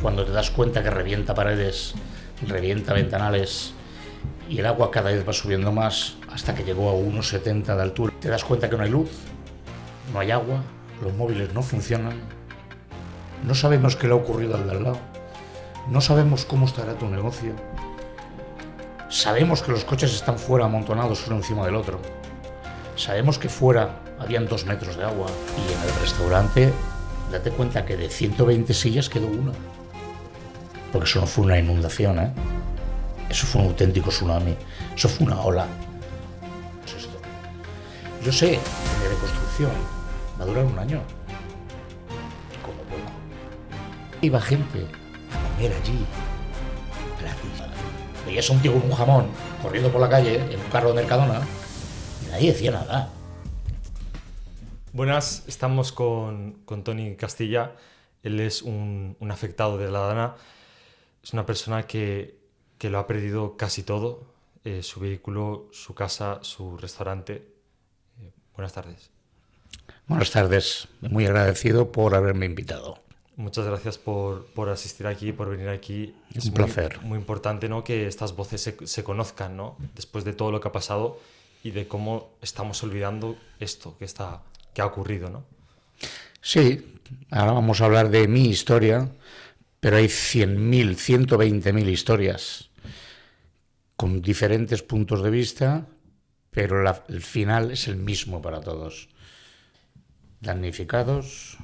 Cuando te das cuenta que revienta paredes, revienta ventanales y el agua cada vez va subiendo más hasta que llegó a 1,70 de altura. Te das cuenta que no hay luz, no hay agua, los móviles no funcionan, no sabemos qué le ha ocurrido al de al lado, no sabemos cómo estará tu negocio, sabemos que los coches están fuera amontonados uno encima del otro, sabemos que fuera habían 2 metros de agua y en el restaurante date cuenta que de 120 sillas quedó una. Porque eso no fue una inundación, ¿eh? Eso fue un auténtico tsunami. Eso fue una ola. ¿Qué es esto? Yo sé que de construcción va a durar 1 año. Como poco. Iba gente a comer allí, gratis. Veías a un tío con un jamón corriendo por la calle en un carro de Mercadona y nadie decía nada. Buenas, estamos con Toni Castilla. Él es un afectado de la Dana. Es una persona que lo ha perdido casi todo, su vehículo, su casa, su restaurante. Buenas tardes. Buenas tardes, muy agradecido por haberme invitado. Muchas gracias por asistir aquí, por venir aquí. Es un placer. Muy importante, ¿no?, que estas voces se conozcan, ¿no?, después de todo lo que ha pasado y de cómo estamos olvidando esto que ha ocurrido, ¿no? Sí, ahora vamos a hablar de mi historia, pero hay 100.000, 120.000 historias con diferentes puntos de vista, pero el final es el mismo para todos. Damnificados,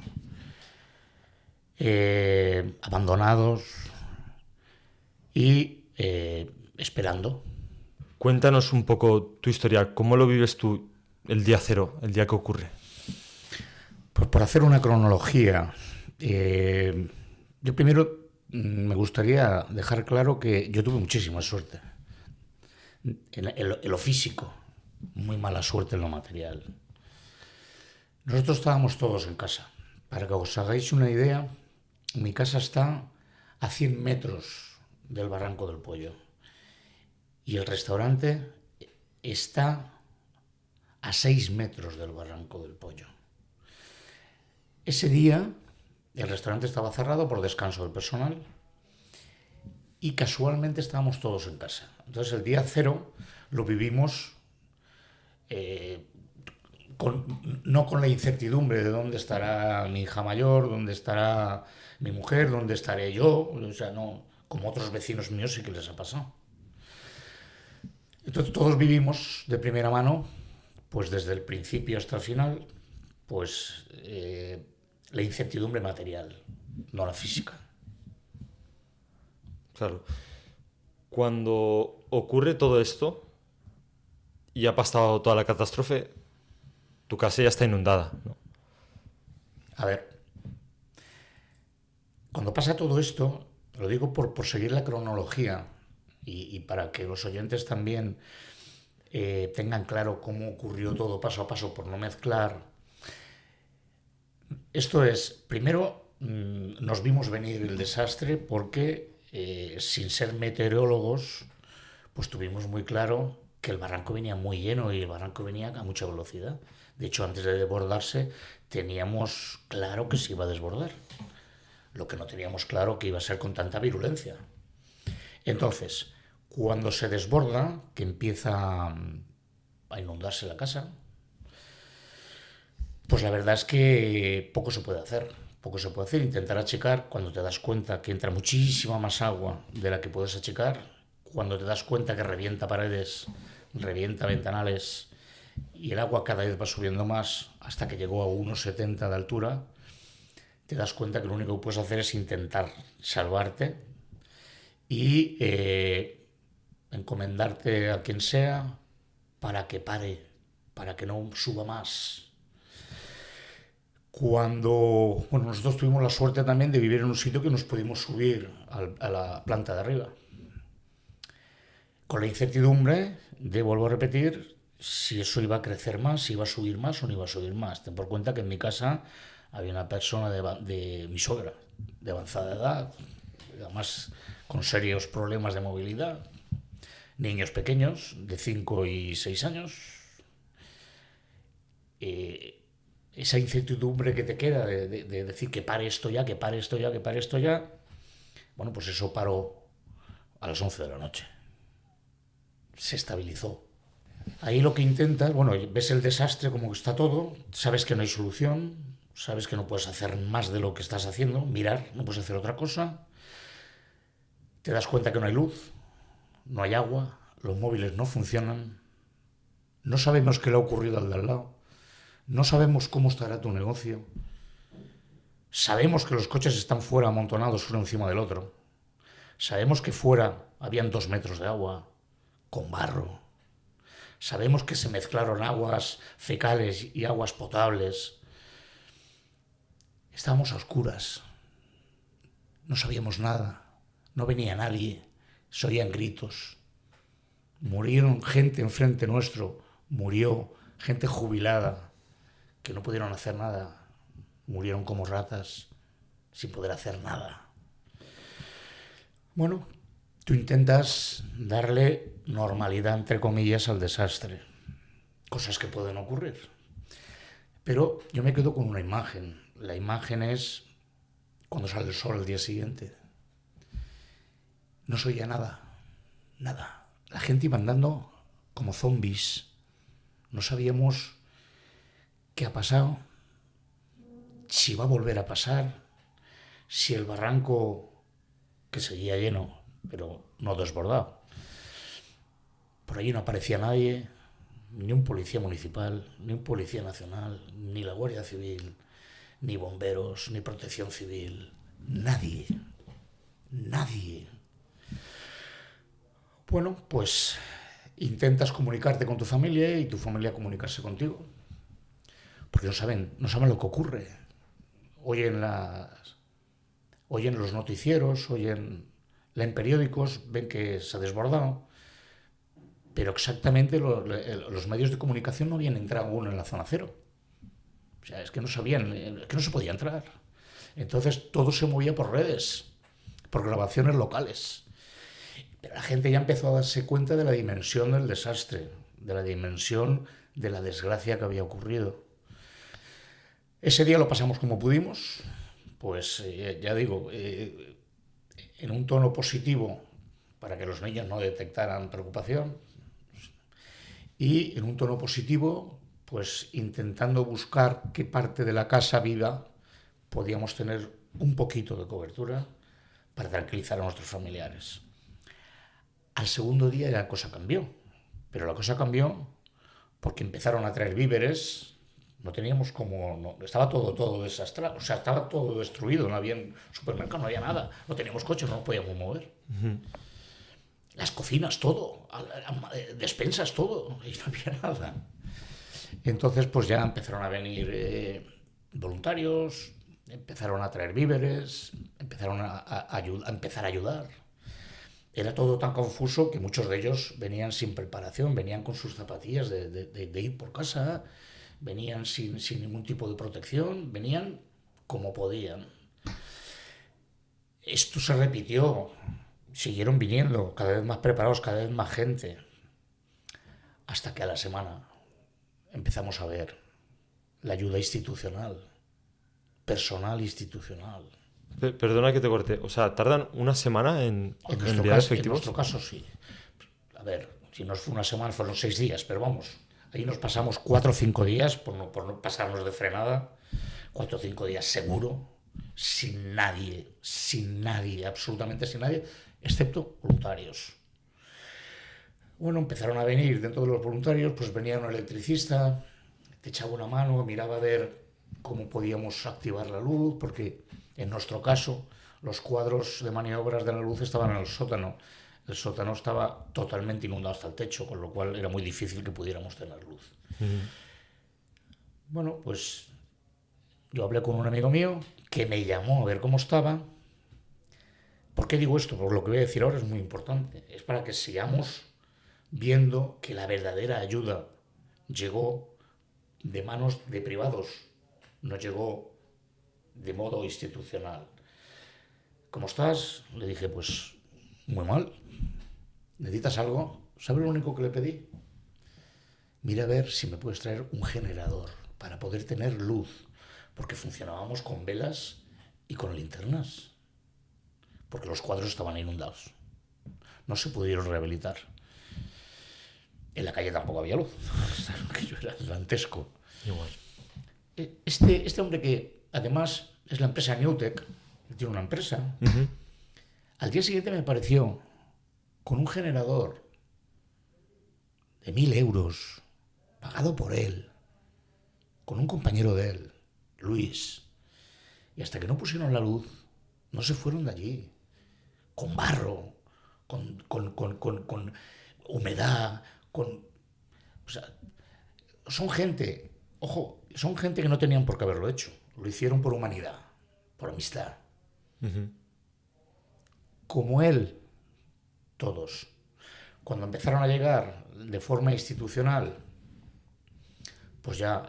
abandonados y esperando. Cuéntanos un poco tu historia. ¿Cómo lo vives tú el día cero, el día que ocurre? Pues por hacer una cronología, yo primero me gustaría dejar claro que yo tuve muchísima suerte en lo físico, muy mala suerte en lo material. Nosotros estábamos todos en casa. Para que os hagáis una idea, mi casa está a 100 metros del Barranco del Pollo y el restaurante está a 6 metros del Barranco del Pollo. Ese día el restaurante estaba cerrado por descanso del personal y casualmente estábamos todos en casa. Entonces el día cero lo vivimos no con la incertidumbre de dónde estará mi hija mayor, dónde estará mi mujer, dónde estaré yo, o sea, no, como otros vecinos míos sí que les ha pasado. Entonces todos vivimos de primera mano, pues desde el principio hasta el final, pues la incertidumbre material, no la física. Claro. Cuando ocurre todo esto y ha pasado toda la catástrofe, tu casa ya está inundada, ¿no? A ver, cuando pasa todo esto, lo digo por seguir la cronología y para que los oyentes también tengan claro cómo ocurrió todo paso a paso, por no mezclar. Esto es, primero nos vimos venir el desastre porque sin ser meteorólogos, pues tuvimos muy claro que el barranco venía muy lleno y el barranco venía a mucha velocidad. De hecho, antes de desbordarse, teníamos claro que se iba a desbordar. Lo que no teníamos claro que iba a ser con tanta virulencia. Entonces, cuando se desborda, que empieza a inundarse la casa, pues la verdad es que poco se puede hacer. Poco se puede hacer. Intentar achicar cuando te das cuenta que entra muchísima más agua de la que puedes achicar, cuando te das cuenta que revienta paredes, revienta ventanales y el agua cada vez va subiendo más hasta que llegó a 1,70 de altura, te das cuenta que lo único que puedes hacer es intentar salvarte y encomendarte a quien sea para que pare, para que no suba más. Nosotros tuvimos la suerte también de vivir en un sitio que nos pudimos subir a la planta de arriba, con la incertidumbre de, vuelvo a repetir, si eso iba a crecer más, si iba a subir más o no iba a subir más. Ten por cuenta que en mi casa había una persona de mi suegra, de avanzada edad, además con serios problemas de movilidad, niños pequeños de 5 y 6 años. Esa incertidumbre que te queda de decir que pare esto ya, que pare esto ya, que pare esto ya, Bueno, pues eso paró a las 11 de la noche. Se estabilizó. Ahí lo que intentas, bueno, ves el desastre como está todo, sabes que no hay solución, sabes que no puedes hacer más de lo que estás haciendo, mirar, no puedes hacer otra cosa. Te das cuenta que no hay luz, no hay agua, los móviles no funcionan, no sabemos qué le ha ocurrido al de al lado, no sabemos cómo estará tu negocio, sabemos que los coches están fuera amontonados uno encima del otro, sabemos que fuera habían 2 metros de agua, con barro, sabemos que se mezclaron aguas fecales y aguas potables. Estábamos a oscuras, no sabíamos nada, no venía nadie, se oían gritos. Murieron gente enfrente nuestro, murió gente jubilada que no pudieron hacer nada, murieron como ratas sin poder hacer nada. Bueno, tú intentas darle normalidad, entre comillas, al desastre, cosas que pueden ocurrir. Pero yo me quedo con una imagen. La imagen es cuando sale el sol al día siguiente. No se oía nada, nada. La gente iba andando como zombies. No sabíamos qué ha pasado, si va a volver a pasar, si el barranco, que seguía lleno, pero no desbordado. Por allí no aparecía nadie, ni un policía municipal, ni un policía nacional, ni la Guardia Civil, ni bomberos, ni protección civil. Nadie. Nadie. Bueno, pues intentas comunicarte con tu familia y tu familia comunicarse contigo. Porque no saben lo que ocurre. Oyen los noticieros, leen periódicos, ven que se ha desbordado. Pero exactamente los medios de comunicación no habían entrado aún en la zona cero. O sea, es que no sabían, es que no se podía entrar. Entonces todo se movía por redes, por grabaciones locales. Pero la gente ya empezó a darse cuenta de la dimensión del desastre, de la dimensión de la desgracia que había ocurrido. Ese día lo pasamos como pudimos, pues ya digo, en un tono positivo para que los niños no detectaran preocupación y en un tono positivo, pues intentando buscar qué parte de la casa viva podíamos tener un poquito de cobertura para tranquilizar a nuestros familiares. Al segundo día la cosa cambió, pero la cosa cambió porque empezaron a traer víveres. No teníamos estaba todo desastrado, o sea, estaba todo destruido, no había supermercado, no había nada, no teníamos coche, no nos podíamos mover. Las cocinas, todo, despensas, todo, y no había nada. Entonces, pues ya empezaron a venir voluntarios, empezaron a traer víveres, empezaron a empezar a ayudar. Era todo tan confuso que muchos de ellos venían sin preparación, venían con sus zapatillas de ir por casa, venían sin ningún tipo de protección, venían como podían. Esto se repitió, siguieron viniendo, cada vez más preparados, cada vez más gente, hasta que a la semana empezamos a ver la ayuda institucional, personal institucional. Perdona que te corte, o sea, ¿tardan una semana en enviar efectivos? En nuestro caso sí. A ver, si no fue una semana, fueron 6 días, pero vamos, ahí nos pasamos 4 o 5 días, por no pasarnos de frenada, 4 o 5 días seguro, sin nadie, absolutamente sin nadie, excepto voluntarios. Bueno, empezaron a venir dentro de los voluntarios, pues venía un electricista, te echaba una mano, miraba a ver cómo podíamos activar la luz, porque en nuestro caso los cuadros de maniobras de la luz estaban en el sótano. El sótano estaba totalmente inundado hasta el techo, con lo cual era muy difícil que pudiéramos tener luz. Bueno, pues yo hablé con un amigo mío que me llamó a ver cómo estaba. ¿Por qué digo esto? Porque lo que voy a decir ahora es muy importante. Es para que sigamos viendo que la verdadera ayuda llegó de manos de privados, no llegó de modo institucional. ¿Cómo estás? Le dije, pues muy mal. ¿Necesitas algo? ¿Sabes lo único que le pedí? Mira a ver si me puedes traer un generador para poder tener luz, porque funcionábamos con velas y con linternas. porque los cuadros estaban inundados. No se pudieron rehabilitar. En la calle tampoco había luz. Aquello era dantesco. Igual. Este hombre que además es la empresa Newtek, tiene una empresa, al día siguiente me apareció con un generador de 1.000 euros, pagado por él, con un compañero de él, Luis. Y hasta que no pusieron la luz, no se fueron de allí. Con barro, con humedad, o sea, son gente, ojo, son gente que no tenían por qué haberlo hecho. Lo hicieron por humanidad, por amistad. Como él, todos. Cuando empezaron a llegar de forma institucional, pues ya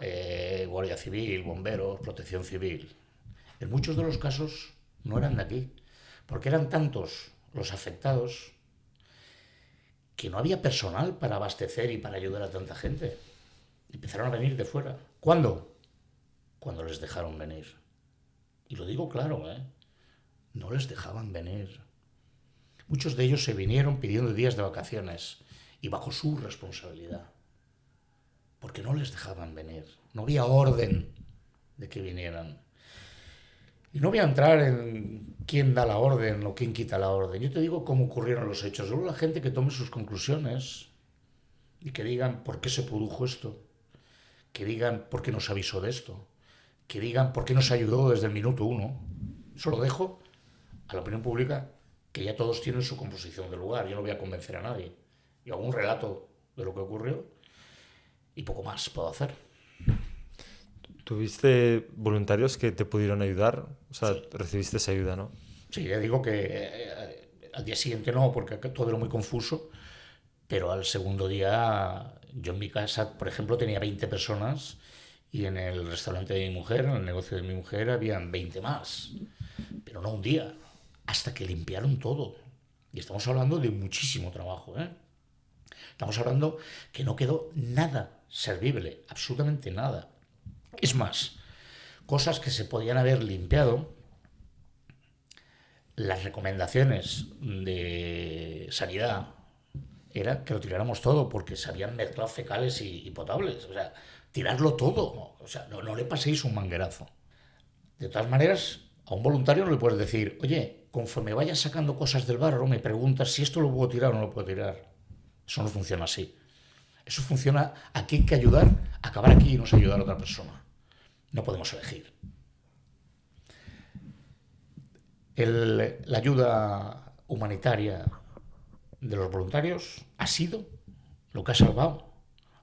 Guardia Civil, bomberos, protección civil. En muchos de los casos no eran de aquí, porque eran tantos los afectados que no había personal para abastecer y para ayudar a tanta gente. Empezaron a venir de fuera. ¿Cuándo? Cuando les dejaron venir. Y lo digo claro, no les dejaban venir. Muchos de ellos se vinieron pidiendo días de vacaciones y bajo su responsabilidad. Porque no les dejaban venir. No había orden de que vinieran. Y no voy a entrar en quién da la orden o quién quita la orden. Yo te digo cómo ocurrieron los hechos. Luego la gente que tome sus conclusiones y que digan por qué se produjo esto. Que digan por qué nos avisó de esto. Que digan por qué nos ayudó desde el minuto 1. Eso lo dejo a la opinión pública, que ya todos tienen su composición de lugar. Yo no voy a convencer a nadie. Yo hago un relato de lo que ocurrió y poco más puedo hacer. ¿Tuviste voluntarios que te pudieron ayudar? O sea, Sí. recibiste esa ayuda, ¿no? Sí, ya digo que al día siguiente no, porque todo era muy confuso, pero al segundo día yo en mi casa, por ejemplo, tenía 20 personas y en el restaurante de mi mujer, en el negocio de mi mujer, habían 20 más, pero no un día, hasta que limpiaron todo. Y estamos hablando de muchísimo trabajo, Estamos hablando que no quedó nada servible, absolutamente nada. Es más, cosas que se podían haber limpiado, las recomendaciones de sanidad era que lo tiráramos todo, porque se habían mezclado fecales y potables. O sea, tirarlo todo. O sea, no le paséis un manguerazo. De todas maneras, a un voluntario no le puedes decir, oye, conforme vayas sacando cosas del barro, me preguntas si esto lo puedo tirar o no lo puedo tirar. Eso no funciona así. Eso funciona, aquí hay que ayudar, acabar aquí y no es ayudar a otra persona. No podemos elegir. La ayuda humanitaria de los voluntarios ha sido lo que ha salvado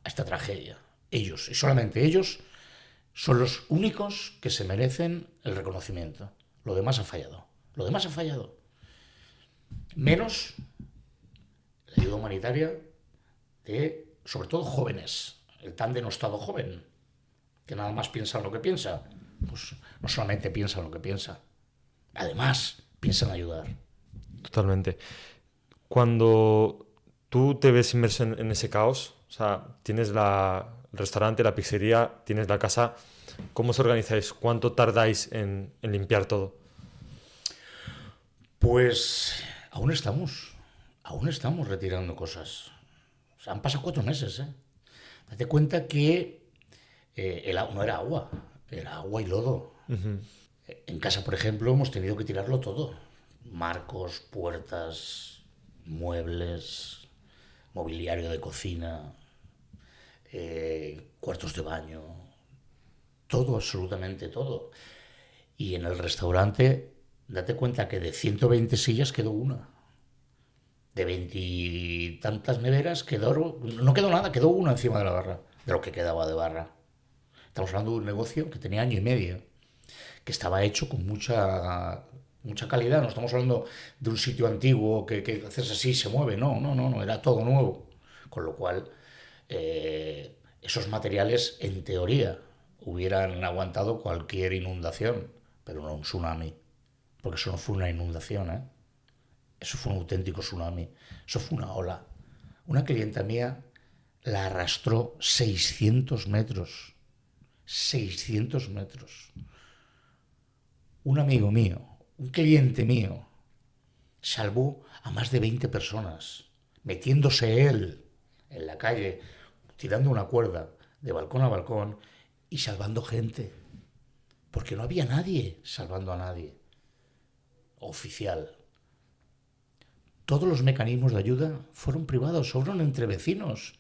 a esta tragedia. Ellos, y solamente ellos, son los únicos que se merecen el reconocimiento. Lo demás ha fallado. Lo demás ha fallado. Menos la ayuda humanitaria de, sobre todo, jóvenes. El tan denostado joven, que nada más piensa en lo que piensa. Pues no solamente piensa en lo que piensa, además piensa en ayudar. Totalmente. Cuando tú te ves inmerso en ese caos, o sea, tienes el restaurante, la pizzería, tienes la casa, ¿cómo os organizáis? ¿Cuánto tardáis en limpiar todo? Pues aún estamos retirando cosas. O sea, han pasado 4 meses, Date cuenta que no era agua, era agua y lodo. En casa, por ejemplo, hemos tenido que tirarlo todo. Marcos, puertas, muebles, mobiliario de cocina, cuartos de baño, todo, absolutamente todo. Y en el restaurante, date cuenta que de 120 sillas quedó una. De 20 y tantas neveras no quedó nada, quedó una encima de la barra, de lo que quedaba de barra. Estamos hablando de un negocio que tenía 1 año y medio, que estaba hecho con mucha calidad. No estamos hablando de un sitio antiguo que haces así y se mueve. No, era todo nuevo. Con lo cual, esos materiales, en teoría, hubieran aguantado cualquier inundación, pero no un tsunami. Porque eso no fue una inundación, Eso fue un auténtico tsunami. Eso fue una ola. Una clienta mía la arrastró 600 metros. 600 metros. Un amigo mío, un cliente mío, salvó a más de 20 personas, metiéndose él en la calle, tirando una cuerda de balcón a balcón y salvando gente. Porque no había nadie salvando a nadie. Oficial. Todos los mecanismos de ayuda fueron privados, fueron entre vecinos.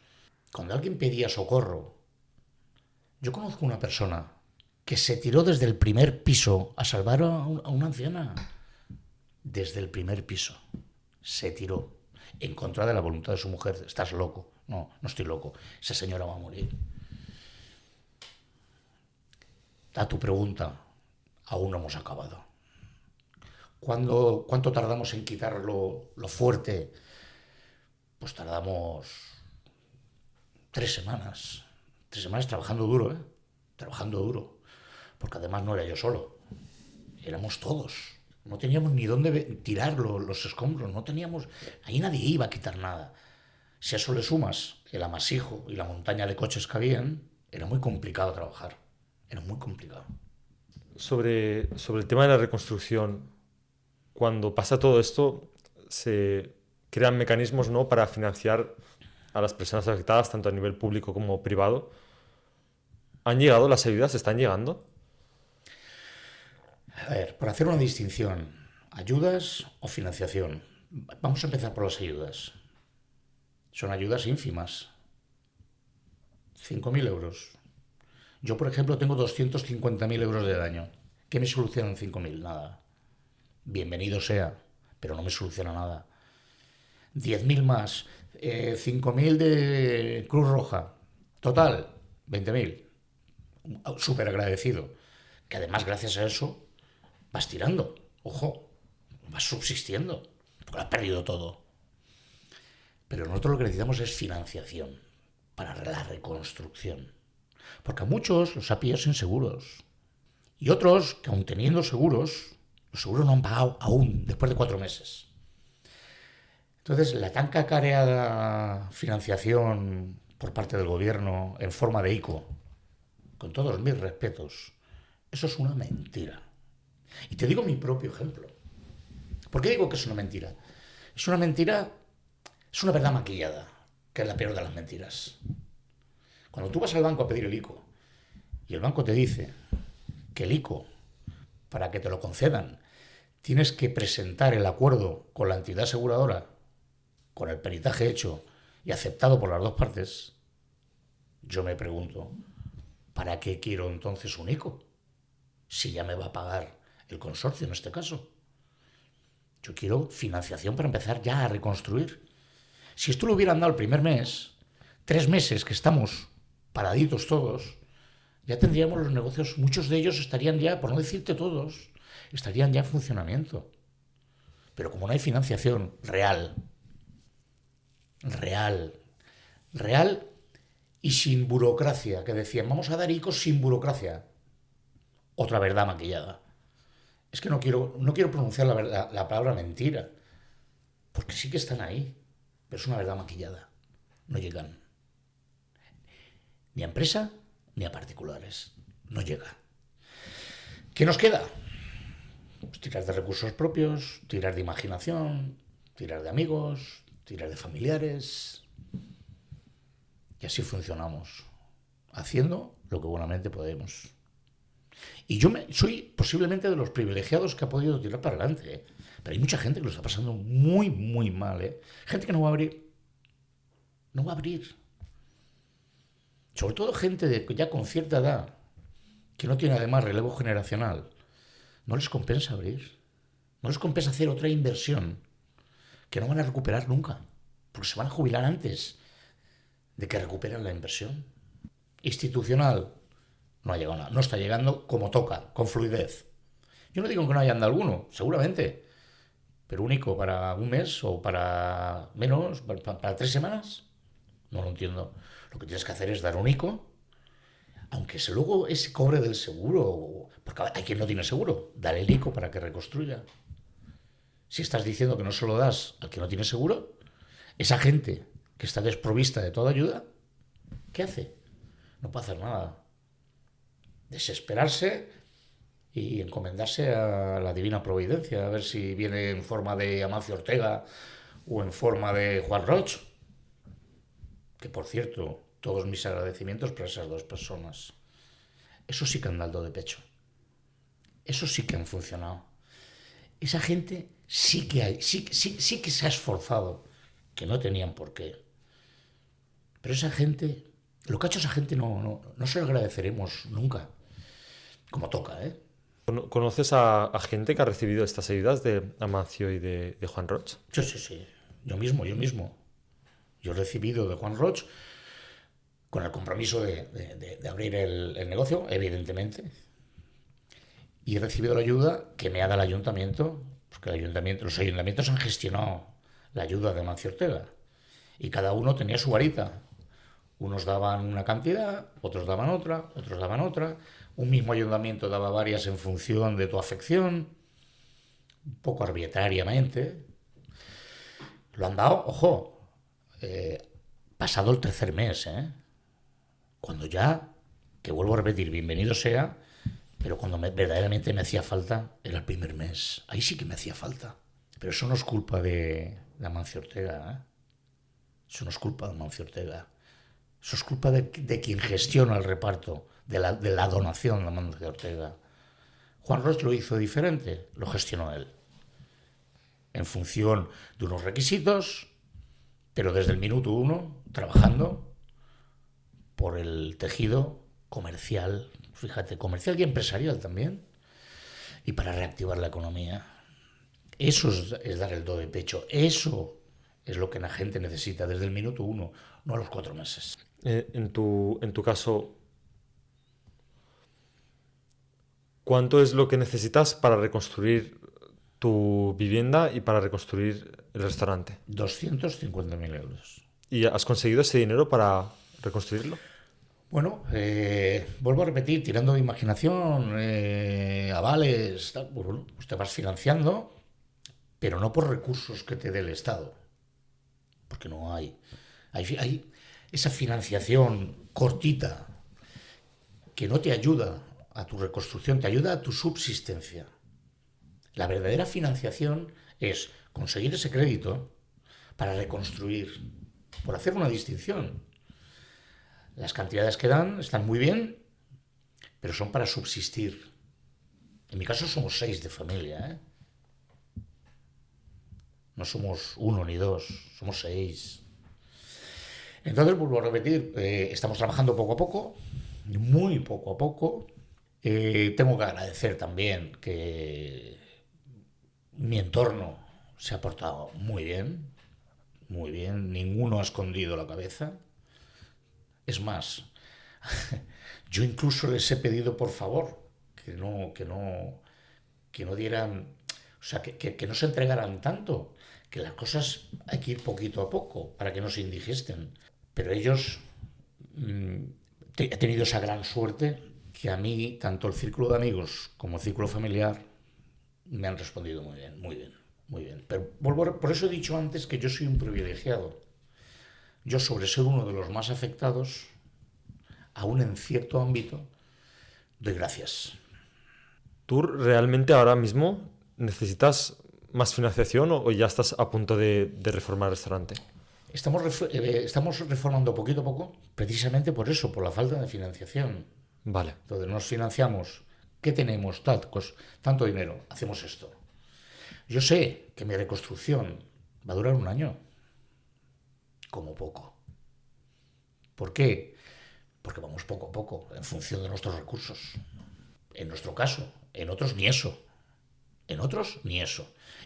Cuando alguien pedía socorro, yo conozco una persona que se tiró desde el primer piso a salvar a una anciana. Desde el primer piso. Se tiró. En contra de la voluntad de su mujer. Estás loco. No, no estoy loco. Esa señora va a morir. A tu pregunta, aún no hemos acabado. ¿Cuánto tardamos en quitar lo fuerte? Pues tardamos 3 semanas. 3 semanas trabajando duro, ¿eh? Trabajando duro. Porque además no era yo solo. Éramos todos. No teníamos ni dónde tirar los escombros. No teníamos... Ahí nadie iba a quitar nada. Si a eso le sumas el amasijo y la montaña de coches que habían, era muy complicado trabajar. Era muy complicado. Sobre el tema de la reconstrucción, cuando pasa todo esto, se crean mecanismos, ¿no?, para financiar a las personas afectadas, tanto a nivel público como privado. ¿Han llegado las ayudas? ¿Están llegando? A ver, por hacer una distinción, ayudas o financiación. Vamos a empezar por las ayudas. Son ayudas ínfimas. 5.000 euros. Yo, por ejemplo, tengo 250.000 euros de daño. ¿Qué me solucionan 5.000? Nada. Bienvenido sea, pero no me soluciona nada. 10.000 más. 5.000 de Cruz Roja. Total, 20.000. Súper agradecido. Que además, gracias a eso, vas tirando. Ojo, vas subsistiendo. Porque lo has perdido todo. Pero nosotros lo que necesitamos es financiación para la reconstrucción. Porque a muchos los ha pillado sin seguros. Y otros, que aun teniendo seguros, los seguros no han pagado aún, después de 4 meses. Entonces, la tan cacareada financiación por parte del gobierno en forma de ICO, con todos mis respetos, eso es una mentira. Y te digo mi propio ejemplo. ¿Por qué digo que es una mentira? Es una mentira, es una verdad maquillada, que es la peor de las mentiras. Cuando tú vas al banco a pedir el ICO y el banco te dice que el ICO, para que te lo concedan, tienes que presentar el acuerdo con la entidad aseguradora, con el peritaje hecho y aceptado por las dos partes, yo me pregunto, ¿para qué quiero entonces un ICO? Si ya me va a pagar el consorcio en este caso. Yo quiero financiación para empezar ya a reconstruir. Si esto lo hubieran dado el primer mes, 3 meses que estamos paraditos todos, ya tendríamos los negocios, muchos de ellos estarían ya, por no decirte todos, estarían ya en funcionamiento. Pero como no hay financiación real y sin burocracia, que decían, vamos a dar ICOs sin burocracia. Otra verdad maquillada. Es que no quiero pronunciar la palabra mentira, porque sí que están ahí, pero es una verdad maquillada. No llegan. Ni a empresa, ni a particulares. No llega. ¿Qué nos queda? Pues tirar de recursos propios, tirar de imaginación, tirar de amigos, tirar de familiares. Y así funcionamos, haciendo lo que buenamente podemos. Y yo soy posiblemente de los privilegiados que ha podido tirar para adelante, ¿eh? Pero hay mucha gente que lo está pasando muy, muy mal, ¿eh? Gente que no va a abrir. No va a abrir. Sobre todo gente ya con cierta edad, que no tiene además relevo generacional. No les compensa abrir. No les compensa hacer otra inversión que no van a recuperar nunca, porque se van a jubilar antes de que recuperen la inversión. Institucional, no ha llegado nada. No está llegando como toca, con fluidez. Yo no digo que no haya andado alguno, seguramente, pero único para un mes o para menos, para 3 semanas, no lo entiendo. Lo que tienes que hacer es dar un ICO, aunque luego ese cobre del seguro, porque hay quien no tiene seguro, dale el ICO para que reconstruya. Si estás diciendo que no se lo das al que no tiene seguro, esa gente que está desprovista de toda ayuda, ¿qué hace? No puede hacer nada. Desesperarse y encomendarse a la divina providencia, a ver si viene en forma de Amancio Ortega o en forma de Juan Roch. Que, por cierto, todos mis agradecimientos para esas dos personas. Eso sí que han dado de pecho. Eso sí que han funcionado. Esa gente sí que se ha esforzado, que no tenían por qué. Pero esa gente, lo que ha hecho esa gente no se lo agradeceremos nunca. Como toca, ¿eh? ¿Conoces a gente que ha recibido estas ayudas de Amancio y de Juan Roch? Sí. Yo mismo. Yo he recibido de Juan Roch con el compromiso de abrir el negocio, evidentemente. Y he recibido la ayuda que me ha dado el ayuntamiento, porque los ayuntamientos han gestionado la ayuda de Amancio Ortega. Y cada uno tenía su varita. Unos daban una cantidad, otros daban otra, otros daban otra. Un mismo ayuntamiento daba varias en función de tu afección, un poco arbitrariamente. Lo han dado, ojo, pasado el tercer mes, cuando ya, que vuelvo a repetir, bienvenido sea, pero cuando verdaderamente me hacía falta era el primer mes. Ahí sí que me hacía falta. Pero eso no es culpa de Amancio Ortega, Eso no es culpa de Amancio Ortega. Eso es culpa de quien gestiona el reparto, de la donación de Amancio Ortega. Juan Roch lo hizo diferente, lo gestionó él. En función de unos requisitos, pero desde el minuto uno, trabajando por el tejido comercial, fíjate, comercial y empresarial también, y para reactivar la economía. Eso es dar el do de pecho. Eso es lo que la gente necesita desde el minuto uno, no a los 4 meses. En tu caso, ¿cuánto es lo que necesitas para reconstruir tu vivienda y para reconstruir el restaurante? 250.000 euros. ¿Y has conseguido ese dinero para reconstruirlo? Bueno, vuelvo a repetir, tirando de imaginación, avales, pues te vas financiando, pero no por recursos que te dé el Estado, porque no hay. Hay esa financiación cortita que no te ayuda a tu reconstrucción, te ayuda a tu subsistencia. La verdadera financiación es conseguir ese crédito para reconstruir, por hacer una distinción. Las cantidades que dan están muy bien, pero son para subsistir. En mi caso somos 6 de familia, No somos 1 ni 2, somos 6. Entonces, vuelvo a repetir, estamos trabajando poco a poco, muy poco a poco. Tengo que agradecer también que mi entorno se ha portado muy bien, ninguno ha escondido la cabeza. Es más, yo incluso les he pedido por favor que no dieran, o sea, que no se entregaran tanto, que las cosas hay que ir poquito a poco para que no se indigesten. Pero ellos, he tenido esa gran suerte que a mí, tanto el círculo de amigos como el círculo familiar, me han respondido muy bien. Pero por eso he dicho antes que yo soy un privilegiado. Yo, sobre ser uno de los más afectados, aún en cierto ámbito, doy gracias. ¿Tú realmente ahora mismo necesitas más financiación o ya estás a punto de reformar el restaurante? Estamos reformando poquito a poco, precisamente por eso, por la falta de financiación. Vale. Entonces nos financiamos. ¿Qué tenemos? Tanto dinero. Hacemos esto. Yo sé que mi reconstrucción va a durar 1 año. Como poco. ¿Por qué? Porque vamos poco a poco, en función de nuestros recursos. En nuestro caso, en otros ni eso.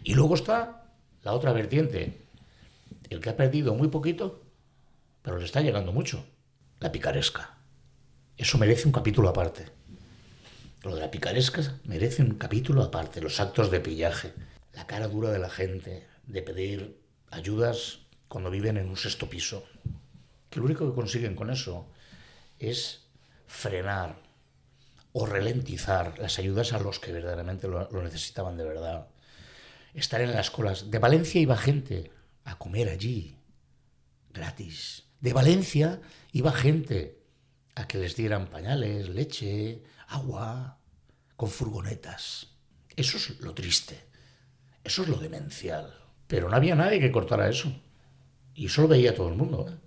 Y luego está la otra vertiente. El que ha perdido muy poquito, pero le está llegando mucho. La picaresca. Eso merece un capítulo aparte. Lo de la picaresca merece un capítulo aparte. Los actos de pillaje. La cara dura de la gente de pedir ayudas cuando viven en un 6.º piso. Que lo único que consiguen con eso es frenar o ralentizar las ayudas a los que verdaderamente lo necesitaban de verdad. Estar en las colas. De Valencia iba gente a comer allí, gratis. De Valencia iba gente a que les dieran pañales, leche, agua, con furgonetas. Eso es lo triste, eso es lo demencial. Pero no había nadie que cortara eso. Y eso lo veía todo el mundo, ¿eh?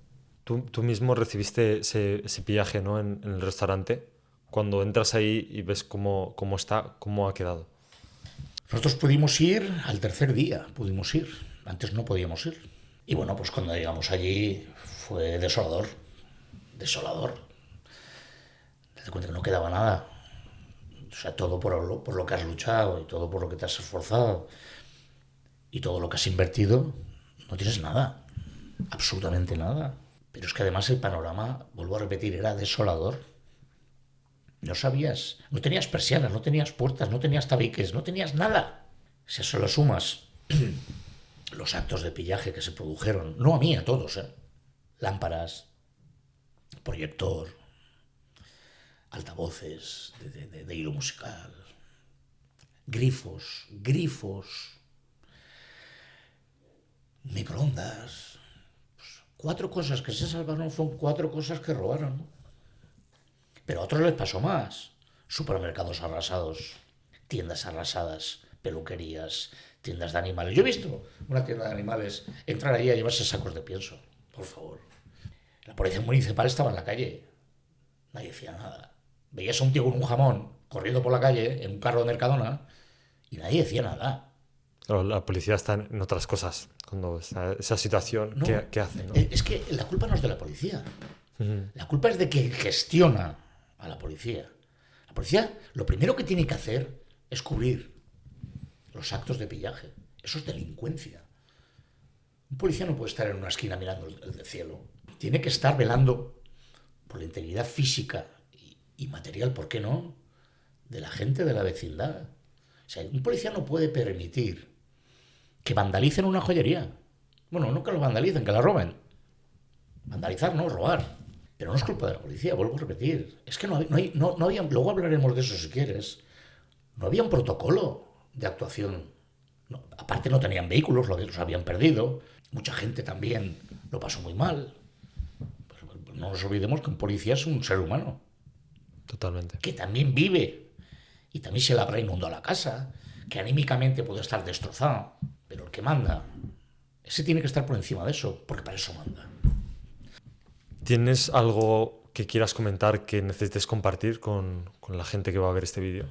Tú mismo recibiste ese pillaje, ¿no? En el restaurante. Cuando entras ahí y ves cómo está, cómo ha quedado. Nosotros pudimos ir al tercer día, pudimos ir. Antes no podíamos ir. Y bueno, pues cuando llegamos allí fue desolador. Desolador. Te das cuenta que no quedaba nada. O sea, todo por lo que has luchado y todo por lo que te has esforzado y todo lo que has invertido, no tienes nada. Absolutamente nada. Pero es que además el panorama, vuelvo a repetir, era desolador. No sabías, no tenías persianas, no tenías puertas, no tenías tabiques, no tenías nada. Si a eso le sumas los actos de pillaje que se produjeron, no a mí, a todos, lámparas, proyector, altavoces de hilo musical, grifos, microondas. Pues 4 cosas que se salvaron son 4 cosas que robaron, ¿no? Pero a otros les pasó más. Supermercados arrasados, tiendas arrasadas, peluquerías, tiendas de animales. Yo he visto una tienda de animales entrar ahí a llevarse sacos de pienso. Por favor. La policía municipal estaba en la calle. Nadie decía nada. Veías a un tío con un jamón corriendo por la calle en un carro de Mercadona y nadie decía nada. Claro, la policía está en otras cosas. Cuando está esa situación, No, ¿qué hace? ¿No? Es que la culpa no es de la policía. La culpa es de quien gestiona a la policía. La policía lo primero que tiene que hacer es cubrir los actos de pillaje. Eso es delincuencia. Un policía no puede estar en una esquina mirando el cielo. Tiene que estar velando por la integridad física y material, ¿por qué no?, de la gente de la vecindad. O sea, un policía no puede permitir que vandalicen una joyería. Bueno, no que lo vandalicen, que la roben. Vandalizar, no, robar. Pero no es culpa de la policía, vuelvo a repetir. Es que no había, luego hablaremos de eso si quieres. No había un protocolo de actuación. No, aparte no tenían vehículos, los habían perdido. Mucha gente también lo pasó muy mal. Pues no nos olvidemos que un policía es un ser humano. Totalmente. Que también vive. Y también se le habrá inundado la casa. Que anímicamente puede estar destrozado. Pero el que manda, ese tiene que estar por encima de eso, porque para eso manda. ¿Tienes algo que quieras comentar que necesites compartir con la gente que va a ver este vídeo?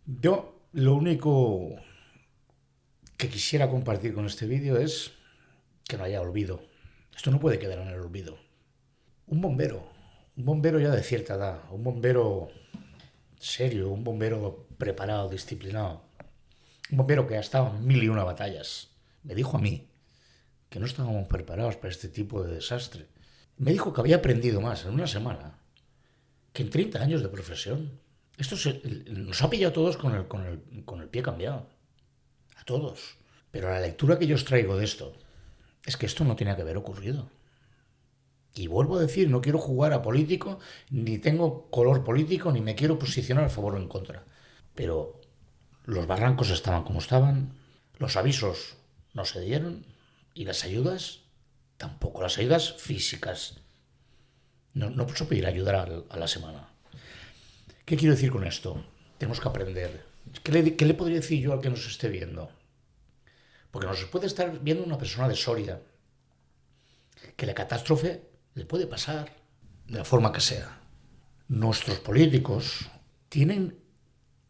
Yo lo único que quisiera compartir con este vídeo es que no haya olvido. Esto no puede quedar en el olvido. Un bombero ya de cierta edad, un bombero serio, un bombero preparado, disciplinado, un bombero que ha estado en 1001 batallas, me dijo a mí que no estábamos preparados para este tipo de desastre. Me dijo que había aprendido más en una semana que en 30 años de profesión. Esto nos ha pillado a todos con el pie cambiado. A todos. Pero la lectura que yo os traigo de esto es que esto no tenía que haber ocurrido. Y vuelvo a decir, no quiero jugar a político, ni tengo color político, ni me quiero posicionar a favor o en contra. Pero los barrancos estaban como estaban, los avisos no se dieron y las ayudas tampoco, las ayudas físicas. No puedo pedir ayuda a la semana. ¿Qué quiero decir con esto? Tenemos que aprender. ¿Qué le podría decir yo al que nos esté viendo? Porque nos puede estar viendo una persona de Soria, que la catástrofe le puede pasar de la forma que sea. Nuestros políticos tienen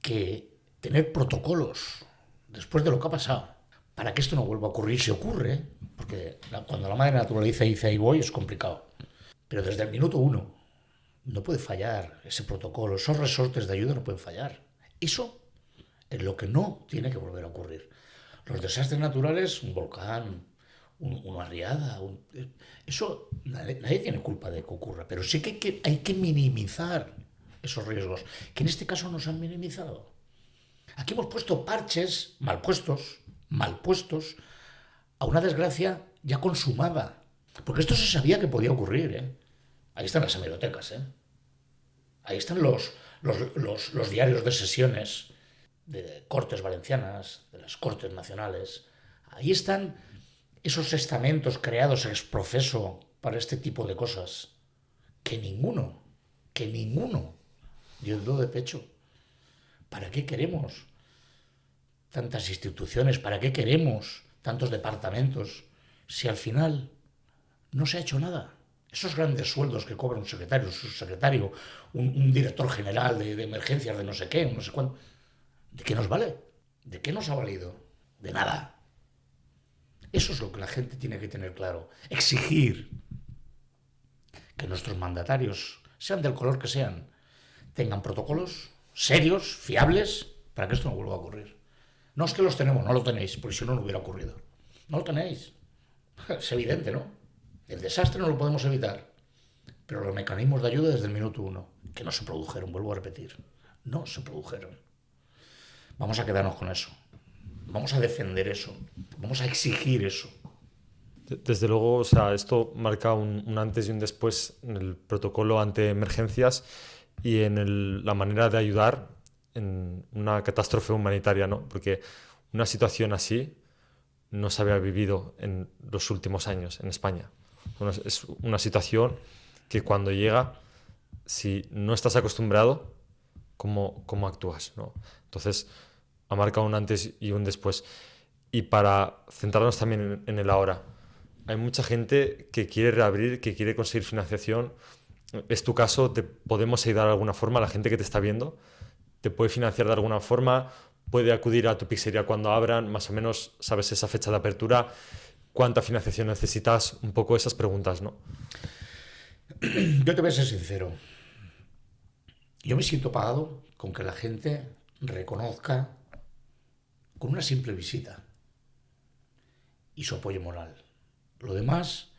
que tener protocolos después de lo que ha pasado para que esto no vuelva a ocurrir. Si ocurre, porque cuando la madre naturaleza dice ahí voy, es complicado. Pero desde el minuto 1 no puede fallar ese protocolo, esos resortes de ayuda no pueden fallar. Eso es lo que no tiene que volver a ocurrir. Los desastres naturales, un volcán, una riada, eso nadie tiene culpa de que ocurra, pero sí que hay que minimizar esos riesgos, que en este caso no se han minimizado. Aquí hemos puesto parches mal puestos, a una desgracia ya consumada. Porque esto se sabía que podía ocurrir, ¿eh? Ahí están las hemerotecas, ¿eh? Ahí están los diarios de sesiones de Cortes Valencianas, de las Cortes Nacionales. Ahí están esos estamentos creados ex profeso para este tipo de cosas. Que ninguno dio el do de pecho. ¿Para qué queremos tantas instituciones? ¿Para qué queremos tantos departamentos si al final no se ha hecho nada? Esos grandes sueldos que cobra un secretario, un subsecretario, un director general de emergencias de no sé qué, no sé cuánto, ¿de qué nos vale? ¿De qué nos ha valido? De nada. Eso es lo que la gente tiene que tener claro. Exigir que nuestros mandatarios, sean del color que sean, tengan protocolos serios, fiables, para que esto no vuelva a ocurrir. No es que los tenemos, no lo tenéis, porque si no, no hubiera ocurrido. No lo tenéis. Es evidente, ¿no? El desastre no lo podemos evitar. Pero los mecanismos de ayuda desde el minuto 1, que no se produjeron, vuelvo a repetir, no se produjeron. Vamos a quedarnos con eso. Vamos a defender eso. Vamos a exigir eso. Desde luego, o sea, esto marca un antes y un después en el protocolo ante emergencias y en la manera de ayudar en una catástrofe humanitaria, ¿no? Porque una situación así no se había vivido en los últimos años en España. Bueno, es una situación que cuando llega, si no estás acostumbrado, ¿cómo actúas, ¿no? Entonces, ha marcado un antes y un después. Y para centrarnos también en el ahora, hay mucha gente que quiere reabrir, que quiere conseguir financiación. ¿Es tu caso? ¿Te podemos ayudar de alguna forma? La gente que te está viendo te puede financiar de alguna forma, puede acudir a tu pizzería cuando abran, más o menos sabes esa fecha de apertura, cuánta financiación necesitas, un poco esas preguntas, ¿no? Yo te voy a ser sincero. Yo me siento pagado con que la gente reconozca con una simple visita y su apoyo moral. Lo demás,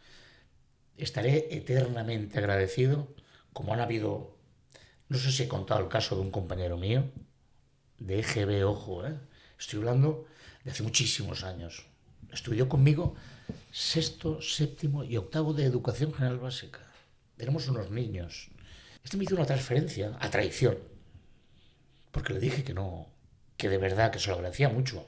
estaré eternamente agradecido, como han habido, no sé si he contado el caso de un compañero mío, de EGB, ojo, estoy hablando de hace muchísimos años. Estudió conmigo 6º, 7º y 8º de Educación General Básica. Éramos unos niños. Este me hizo una transferencia a traición, porque le dije que no, que de verdad, que se lo agradecía mucho,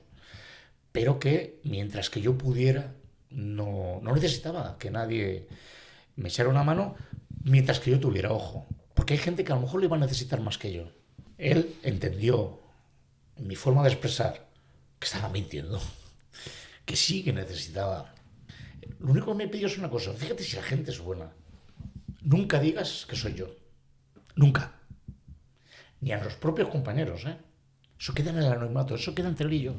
pero que mientras que yo pudiera, no necesitaba que nadie me echara una mano mientras que yo tuviera ojo, porque hay gente que a lo mejor le iba a necesitar más que yo. Él entendió mi forma de expresar que estaba mintiendo, que sí que necesitaba. Lo único que me pidió es una cosa: fíjate si la gente es buena, nunca digas que soy yo, nunca, ni a los propios compañeros, Eso queda en el anonimato, eso queda entre él y yo.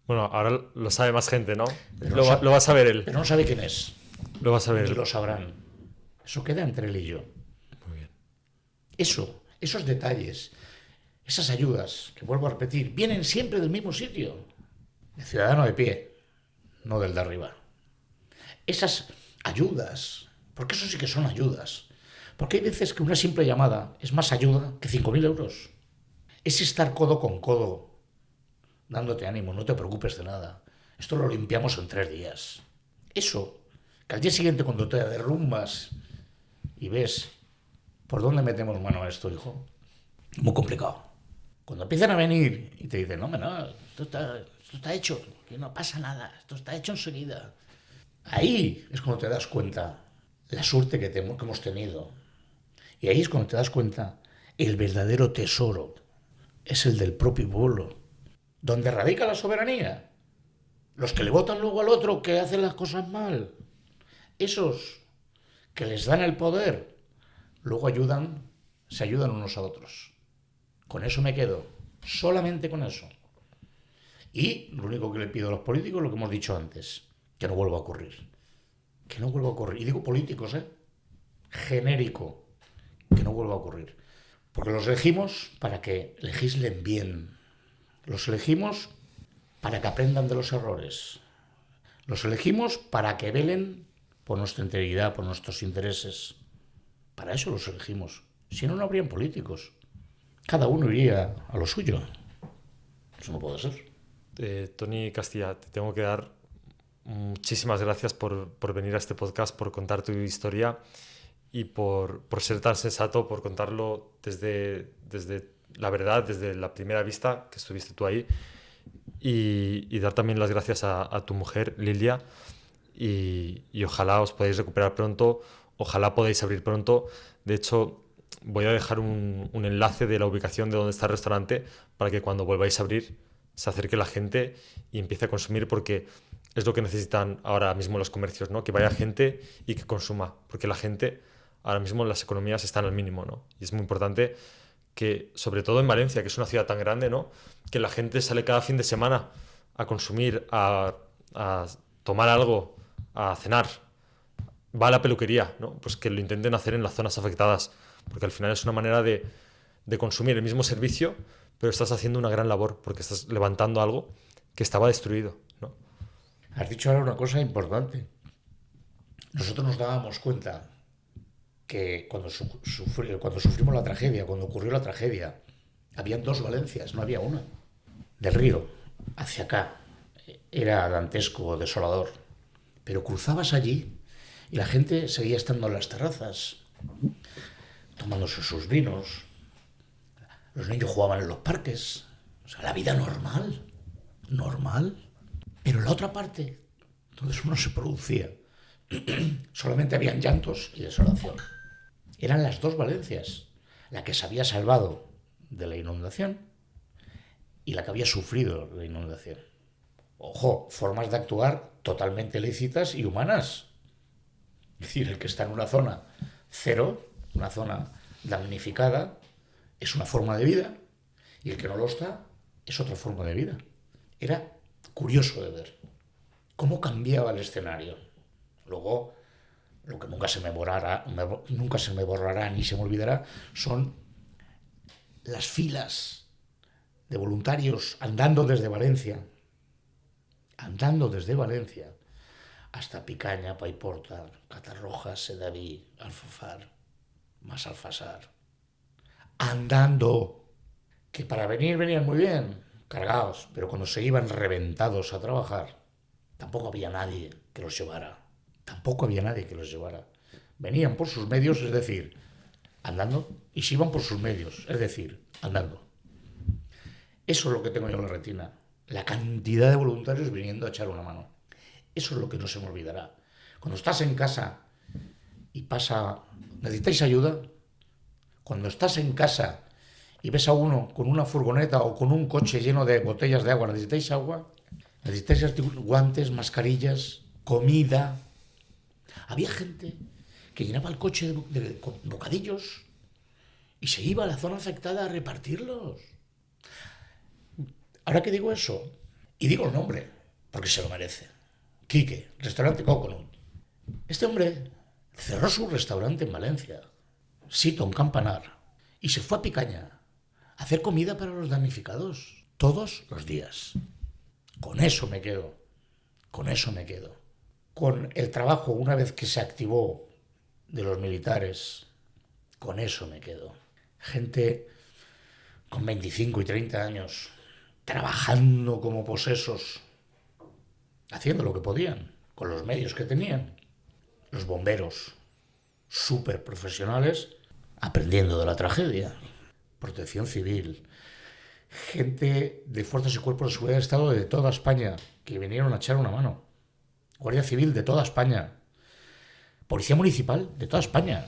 Bueno, ahora lo sabe más gente, ¿no? Pero Lo va a saber él. Pero no sabe quién es. Lo va a saber Ni él. lo sabrán. Eso queda entre él y yo. Muy bien. Esos detalles, esas ayudas, que vuelvo a repetir, vienen siempre del mismo sitio. El ciudadano de pie, no del de arriba. Esas ayudas, porque eso sí que son ayudas. Porque hay veces que una simple llamada es más ayuda que 5.000 euros. Es estar codo con codo, dándote ánimo, no te preocupes de nada. Esto lo limpiamos en 3 días. Eso, que al día siguiente cuando te derrumbas y ves por dónde metemos mano a esto, hijo, muy complicado. Cuando empiezan a venir y te dicen, no, esto está hecho, que no pasa nada, esto está hecho enseguida. Ahí es cuando te das cuenta la suerte que hemos tenido. Y ahí es cuando te das cuenta el verdadero tesoro es el del propio pueblo. ¿Dónde radica la soberanía? Los que le votan luego al otro que hace las cosas mal. Esos que les dan el poder, luego se ayudan unos a otros. Con eso me quedo, solamente con eso. Y lo único que le pido a los políticos, lo que hemos dicho antes, que no vuelva a ocurrir. Que no vuelva a ocurrir. Y digo políticos, genérico, que no vuelva a ocurrir. Porque los elegimos para que legislen bien. Los elegimos para que aprendan de los errores. Los elegimos para que velen por nuestra integridad, por nuestros intereses. Para eso los elegimos. Si no, no habrían políticos. Cada uno iría a lo suyo. Eso no puede ser. Toni Castilla, te tengo que dar muchísimas gracias por venir a este podcast, por contar tu historia y por ser tan sensato, por contarlo desde la verdad, desde la primera vista que estuviste tú ahí, y dar también las gracias a tu mujer, Lilia, y ojalá os podáis recuperar pronto, ojalá podáis abrir pronto. De hecho, voy a dejar un enlace de la ubicación de donde está el restaurante para que cuando volváis a abrir se acerque la gente y empiece a consumir, porque es lo que necesitan ahora mismo los comercios, ¿no? Que vaya gente y que consuma, porque la gente ahora mismo las economías están al mínimo, ¿no? Y es muy importante que, sobre todo en Valencia, que es una ciudad tan grande, ¿no? Que la gente sale cada fin de semana a consumir, a tomar algo, a cenar, va a la peluquería, ¿no? Pues que lo intenten hacer en las zonas afectadas, porque al final es una manera de consumir el mismo servicio, pero estás haciendo una gran labor, porque estás levantando algo que estaba destruido, ¿no? Has dicho ahora una cosa importante. Nosotros nos dábamos cuenta que cuando sufrimos la tragedia, cuando ocurrió la tragedia, habían dos Valencias, no había una. Del río hacia acá era dantesco, desolador, pero cruzabas allí y la gente seguía estando en las terrazas, tomándose sus vinos. Los niños jugaban en los parques. O sea, la vida normal. Normal. Pero en la otra parte, todo eso no se producía. Solamente habían llantos y desolación. Eran las dos Valencias. La que se había salvado de la inundación y la que había sufrido la inundación. Ojo, formas de actuar totalmente lícitas y humanas. Es decir, el que está en una zona cero, una zona damnificada, es una forma de vida, y el que no lo está es otra forma de vida. Era curioso de ver cómo cambiaba el escenario. Luego, lo que nunca se me borrará ni se me olvidará son las filas de voluntarios andando desde Valencia hasta Picaña, Paiporta, Catarrojas, Sedaví, Alfafar, más Alfasar, andando, que para venir venían muy bien, cargados, pero cuando se iban reventados a trabajar, tampoco había nadie que los llevara. Venían por sus medios, es decir, andando, y se iban por sus medios, es decir, andando. Eso es lo que tengo yo en la retina, la cantidad de voluntarios viniendo a echar una mano. Eso es lo que no se me olvidará. Cuando estás en casa y pasa, ¿necesitáis ayuda? Cuando estás en casa y ves a uno con una furgoneta o con un coche lleno de botellas de agua, ¿necesitáis agua? ¿Necesitáis guantes, mascarillas, comida? Había gente que llenaba el coche con bocadillos y se iba a la zona afectada a repartirlos. Ahora que digo eso, y digo el nombre, porque se lo merece. Quique, restaurante Coconut. Este hombre cerró su restaurante en Valencia, Siton Campanar, y se fue a Picaña a hacer comida para los damnificados todos los días. Con eso me quedo. Con el trabajo, una vez que se activó, de los militares, con eso me quedo. Gente con 25 y 30 años, trabajando como posesos, haciendo lo que podían, con los medios que tenían. Los bomberos, súper profesionales, aprendiendo de la tragedia. Protección civil, gente de fuerzas y cuerpos de seguridad del Estado de toda España, que vinieron a echar una mano. Guardia Civil de toda España. Policía Municipal de toda España.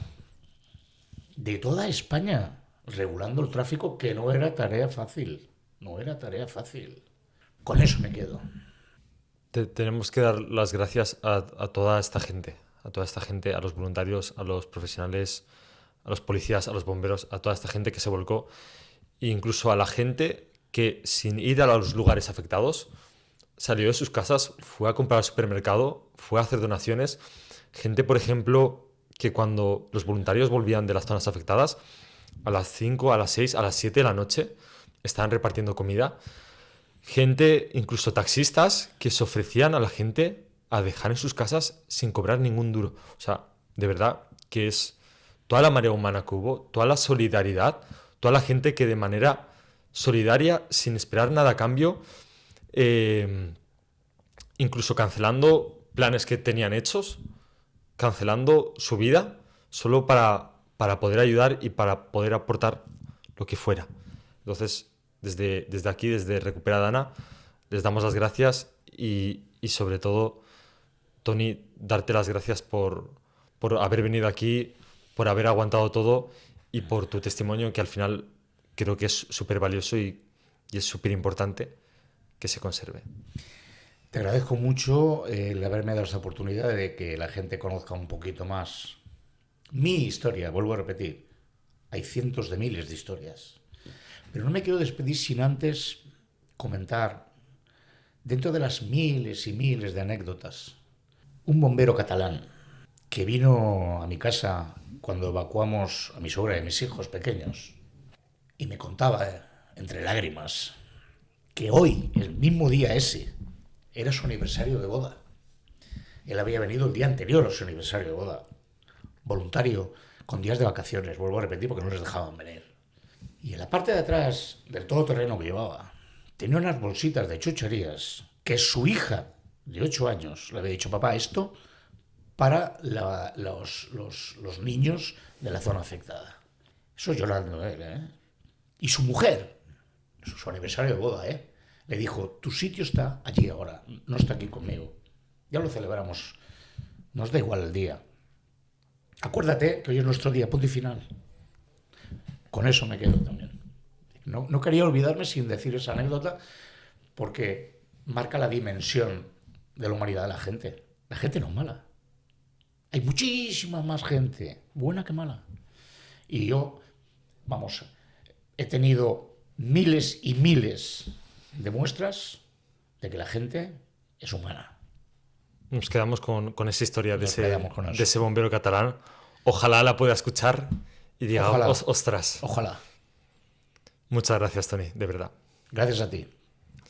Regulando el tráfico, que no era tarea fácil. Con eso me quedo. Tenemos que dar las gracias a toda esta gente, a los voluntarios, a los profesionales, a los policías, a los bomberos, a toda esta gente que se volcó, e incluso a la gente que, sin ir a los lugares afectados, salió de sus casas, fue a comprar al supermercado, fue a hacer donaciones. Gente, por ejemplo, que cuando los voluntarios volvían de las zonas afectadas, a las 5, a las 6, a las 7 de la noche, estaban repartiendo comida. Gente, incluso taxistas, que se ofrecían a la gente a dejar en sus casas sin cobrar ningún duro. O sea, de verdad que es toda la marea humana que hubo, toda la solidaridad, toda la gente que de manera solidaria, sin esperar nada a cambio, incluso cancelando planes que tenían hechos, cancelando su vida, solo para poder ayudar y para poder aportar lo que fuera. Entonces, desde aquí, desde Recupera Dana, les damos las gracias y sobre todo, Toni, darte las gracias por haber venido aquí, por haber aguantado todo y por tu testimonio, que al final creo que es súper valioso y es súper importante que se conserve. Te agradezco mucho el haberme dado esta oportunidad de que la gente conozca un poquito más mi historia. Vuelvo a repetir, hay cientos de miles de historias. Pero no me quiero despedir sin antes comentar, dentro de las miles y miles de anécdotas, un bombero catalán que vino a mi casa cuando evacuamos a mi suegra y a mis hijos pequeños y me contaba, entre lágrimas, que hoy, el mismo día ese, era su aniversario de boda. Él había venido el día anterior a su aniversario de boda, voluntario, con días de vacaciones, vuelvo a repetir porque no les dejaban venir. Y en la parte de atrás del todoterreno que llevaba, tenía unas bolsitas de chucherías que su hija de 8 años le había dicho: papá, esto para los niños de la zona afectada. Eso llorando él, ¿eh? Y su mujer, su aniversario de boda, le dijo: tu sitio está allí ahora, no está aquí conmigo. Ya lo celebramos, nos da igual el día. Acuérdate que hoy es nuestro día, punto y final. Con eso me quedo también. No quería olvidarme sin decir esa anécdota porque marca la dimensión de la humanidad de la gente. La gente no es mala. Hay muchísima más gente buena que mala. Y yo, vamos, he tenido miles y miles de muestras de que la gente es humana. Nos quedamos con esa historia de Nos ese bombero catalán. Ojalá la pueda escuchar y diga: Ojalá. ostras. Ojalá. Muchas gracias, Toni, de verdad. Gracias a ti.